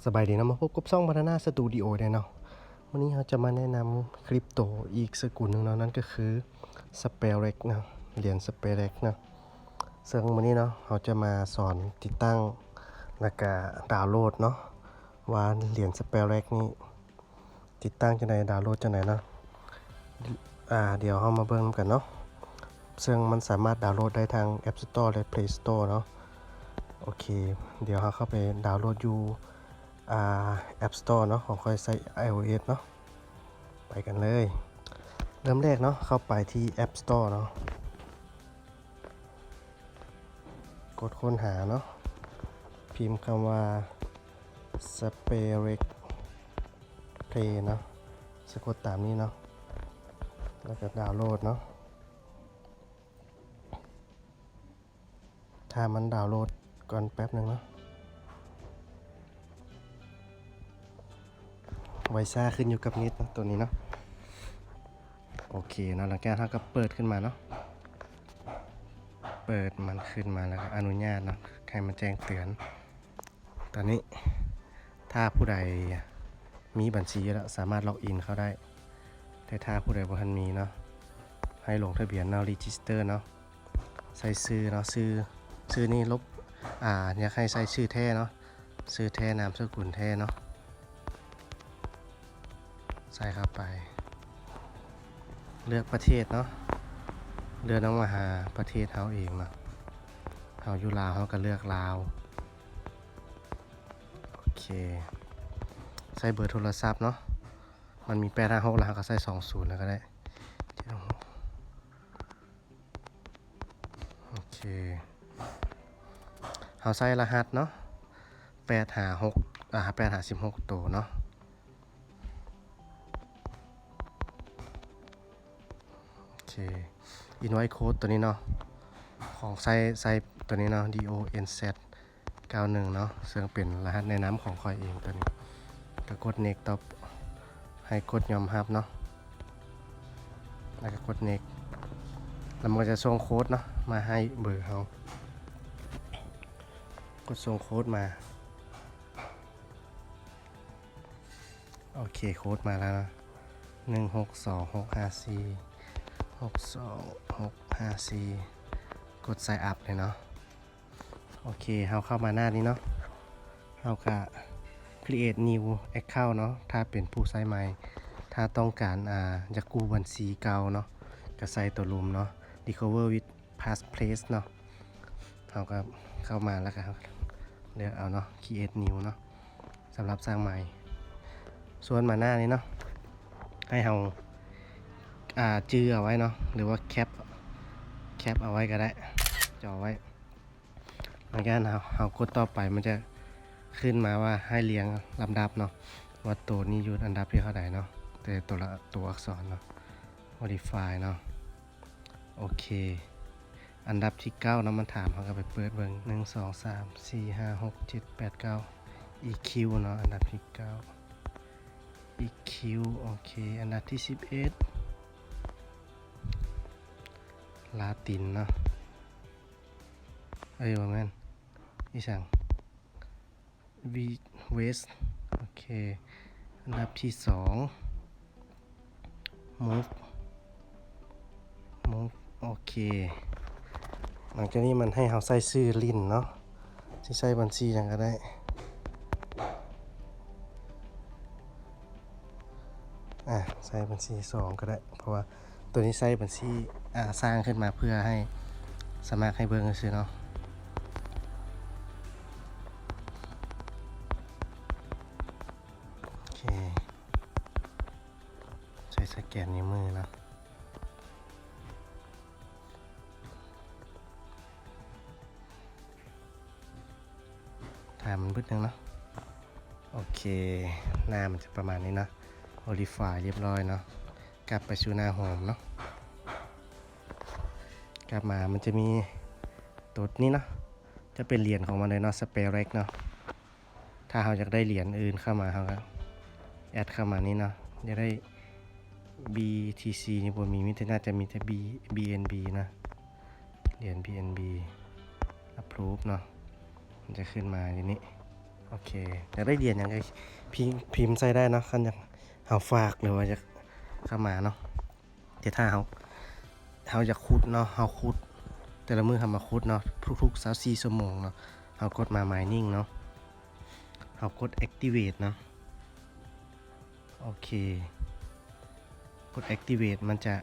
สบายดีนะมาพบกับช่อง Banana Studio ได้เนาะวันนี้เราจะมาแนะนำคริปโตอีกสกุลหนึ่งเนาะนั่นก็คือ Spellrex เนาะเหรียญ Spellrex เนาะซึ่งวันนี้เนาะเราจะมาสอนติดตั้งและก็ดาวน์โหลดเนาะว่าเหรียญ Spellrex นี้ติดตั้งจังได๋ดาวน์โหลดจังได๋เนาะเดี๋ยวเรามาเบิ่งกันเนาะซึ่งมันสามารถดาวน์โหลดได้ทาง App Store และ Play Store เนาะโอเคเดี๋ยวเราเข้าไปดาวน์โหลดอยู่App Store เนาะของค่อยใช้ iOS เนาะไปกันเลยเริ่มแรกเนาะเข้าไปที่ App Store เนาะกดค้นหาเนาะพิมพ์คำว่า Spellrex Play เนาะสะกดตามนี้เนาะแล้วก็ดาวน์โหลดเนาะถ้ามันดาวน์โหลดก่อนแป๊บนึงเนาะไวซ่าขึ้นอยู่กับนิดนะตัวนี้เนาะโอเคเนาะหลังจากนั้นก็เปิดขึ้นมาเนาะเปิดมันขึ้นมาแล้วก็อนุญาตเนาะให้มันแจ้งเตือนตอนนี้ถ้าผู้ใดมีบัญชีแล้วสามารถล็อกอินเข้าได้แต่ถ้าผู้ใดบ่ทันมีเนาะให้ลงทะเบียนเนาะรีจิสเตอร์เนาะใส่ชื่อเนาะชื่อนี่ลบอยากให้ใส่ชื่อแท้เนาะชื่อแท้นามสกุลแท้เนาะใส่เข้าไปเลือกประเทศเนาะเลือกน้องมาหาประเทศเฮาเองเนาะเฮาอยู่ลาวเฮาก็เลือกลาวโอเคใส่เบอร์โทรศัพท์เนาะมันมี856แล้วก็ใส่20แล้วก็ได้โอเคเฮาใส่รหัสเนาะ856ตัวเนาะโอเคอินไว้โค้ดตัวนี้เนาะของใส่ตัวนี้เนาะ DONZ 91เนาะซึ่งเป็นรหัสแนะนำของค่อยเองตัวนี้ก็กด next ต่อให้กดยอมรับเนาะแล้วก็กด next แล้วมันก็จะส่งโค้ดเนาะมาให้เบอร์เฮากดส่งโค้ดมาโอเคโค้ดมาแล้วนะ162654 กด sign up เลยเนาะโอเคเฮาเข้ามาหน้านี้เนาะเฮาก็ create new account เนาะถ้าเป็นผู้ใช้ใหม่ถ้าต้องการอยากกู้บัญชีเก่าเนาะก็ใส่ตัวลุมเนาะ recover with passphrase เนาะเฮาก็เข้ามาแล้วก็เลือกเอาเนาะ create new เนาะสำหรับสร้างใหม่ส่วนมาหน้านี้เนาะให้เฮาจื้อเอาไว้เนาะหรือว่าแคปเอาไว้ก็ได้จ่อไว้หลังจากนั้นเฮากดต่อไปมันจะขึ้นมาว่าให้เรียงลำดับเนาะว่าตัวนี้อยู่อันดับที่เท่าใดเนาะแต่ตัวละตัวอักษรเนาะ modify เนาะโอเคอันดับที่9เนาะมันถามเฮาก็ไปเปิดเบิ่ง1 2 3 4 5 6 7 8 9 EQ เนาะอันดับที่9 EQ โอเคอันดับที่11ลาตินเนาะว่าแม่นอีสังเวสโอเคอันดับที่2 move โอเคหลังจากนี้มันให้เราใส่ชื่อลิ้นเนาะสิใส่บัญชีหยังก็ได้ใส่บัญชี2ก็ได้เพราะว่าตัวนี้ใส่บัญชีสร้างขึ้นมาเพื่อให้สามารถให้เบิ่งซื่อเนาะโอเคใช้สแกนนิ้วมือเนาะมันบึดนึงเนาะโอเคหน้ามันจะประมาณนี้เนาะ modify เรียบร้อยเนาะกลับไปสู่หน้าโฮมเนาะกลับมามันจะมีตัวนี้เนาะจะเป็นเหรียญของมันเลยเนาะ Spellrex เนาะถ้าเราอยากได้เหรียญอื่นเข้ามาเราก็แอดเข้ามานี่เนาะจะได้ BTC นี่บ่มีน่าจะมีแต่ BNB นะเหรียญ BNB approve เนาะมันจะขึ้นมาอย่างนี้ โอเคอยากได้เหรียญยังไงพิมพ์ใส่ได้เนาะคันอยากเฮาฝากหรือว่าจะเข้ามาเนาะแต่ถ้าเฮาอยากขุดเนาะเฮาขุดแต่ละมื้อเฮามาขุดเนาะทุกๆ24ชั่วโมงเนาะเฮากดมา mining เนาะเฮากด activate เนาะโอเคกด activate มันจะ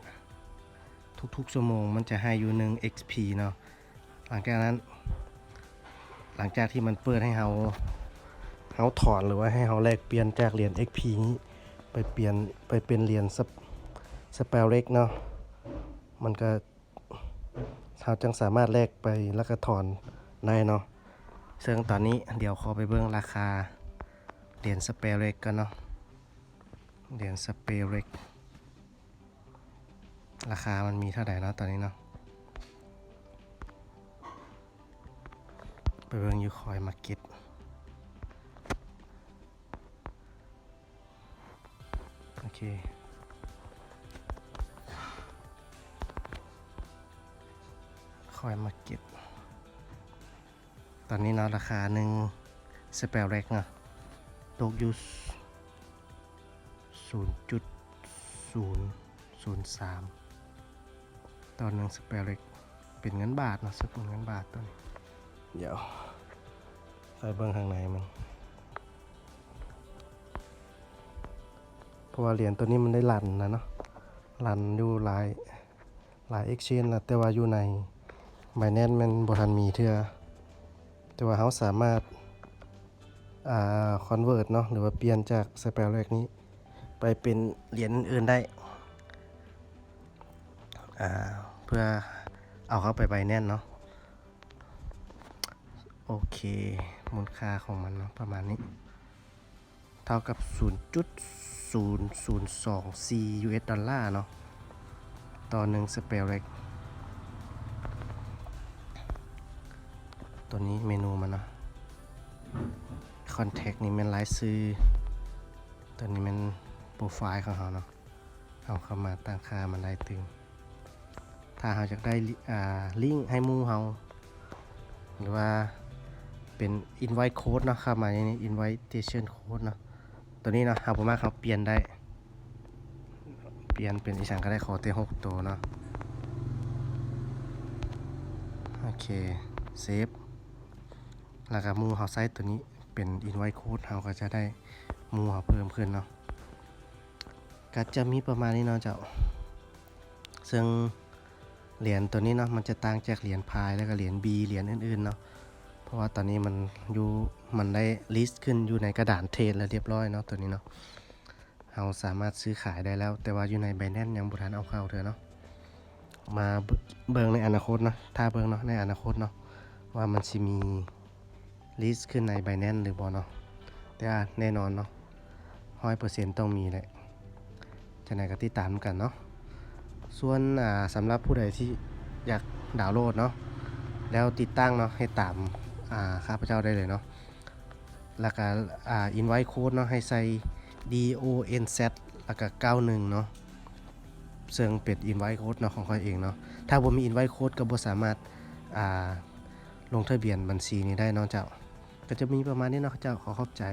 ทุกๆชั่วโมงมันจะให้อยู่1 XP เนาะหลังจากนั้นหลังจากที่มันเปิดให้เฮาถอนหรือว่าให้เฮาแลกเปลี่ยนจากเหรียญ XP นี้ไปเปลี่ยนไปเป็นเหรียญสเปลเล็กเนาะมันก็เราจึงสามารถแลกไปแล้วก็ถอนได้เนาะซึ่งตอนนี้เดี๋ยวขอไปเบิ่งราคาเหรียญสเปลเล็กกันเนาะเหรียญสเปลเล็กราคามันมีเท่าไหร่เนาะตอนนี้เนาะไปเบิ่งอยู่คอยมาร์เก็ตโอเคคอยมาร์เก็ตตอนนี้เนาะราคาหนึ่งสเปลเล็กเนาะตกอยู่0.003ต่อหนึ่งสเปลเล็กเป็นเงินบาทเนาะซึ่งเป็นเงินบาทตัวนี้เดี๋ยวใส่เบิ่งข้างในมันเพราะว่าเหรียญตัวนี้มันได้ลันนะเนาะลันอยู่หลาย exchange นะแต่ว่าอยู่ใน Binance มันบ่ทันมีเทื่อแต่ว่าเราสามารถconvert เนาะหรือว่าเปลี่ยนจากสเปลเล็กนี้ไปเป็นเหรียญอื่นๆได้เพื่อเอาเข้าไป Binance เนาะโอเคมูลค่าของมันเนาะประมาณนี้เท่ากับ 0.0024 US ดอลลาร์เนาะต่อ1สเปลเล็กตัวนี้เมนูมันเนาะ Contact นี่มันรายชื่อตัวนี้มันโปรไฟล์ของเขาเนาะเอาเข้ามาตั้งค่ามันได้ตึงถ้าเราอยากได้ลิงก์ให้หมู่เราหรือว่าเป็น invite code เนาะเข้ามาในนี้ invitation code เนาะตัวนี้เนาะเราสามารถเปลี่ยนได้เปลี่ยนเป็นอีสานก็ได้ขอเต6ตัวเนาะโอเคเซฟแล้วก็หมู่เราใส่ตัวนี้เป็น invite code เราก็จะได้หมู่เราเพิ่มขึ้นเนาะก็จะมีประมาณนี้เนาะเจ้าซึ่งเหรียญตัวนี้เนาะมันจะต่างจากเหรียญพายแล้วก็เหรียญ B เหรียญอื่นๆเนาะเพราะว่าตอนนี้มันได้ลิสต์ขึ้นอยู่ในกระดานเทรดแล้วเรียบร้อยเนาะตัวนี้เนาะเราสามารถซื้อขายได้แล้วแต่ว่าอยู่ใน Binance ยังบ่ทันเอาเข้าเถอะเนาะมาเบิ่งในอนาคตเนาะถ้าเบิ่งเนาะในอนาคตเนาะว่ามันสิมีลิสต์ขึ้นใน Binance หรือบ่เนาะแต่แน่นอนเนาะ 100% ต้องมีแหละจะไหนก็ติดตามกันเนาะส่วนสำหรับผู้ใดที่อยากดาวน์โหลดเนาะแล้วติดตั้งเนาะให้ตามข้าพเจ้าได้เลยเนาะแล้วก็invite code เนาะให้ใส่ DONZ แล้วก็91เนาะซึ่งเป็น invite code เนาะของข้อยเองเนาะถ้าบ่มี invite code ก็บ่สามารถลงทะเบียนบัญชีนี้ได้เนาะเจ้าก็จะมีประมาณนี้เนาะเจ้าขอขอบใจ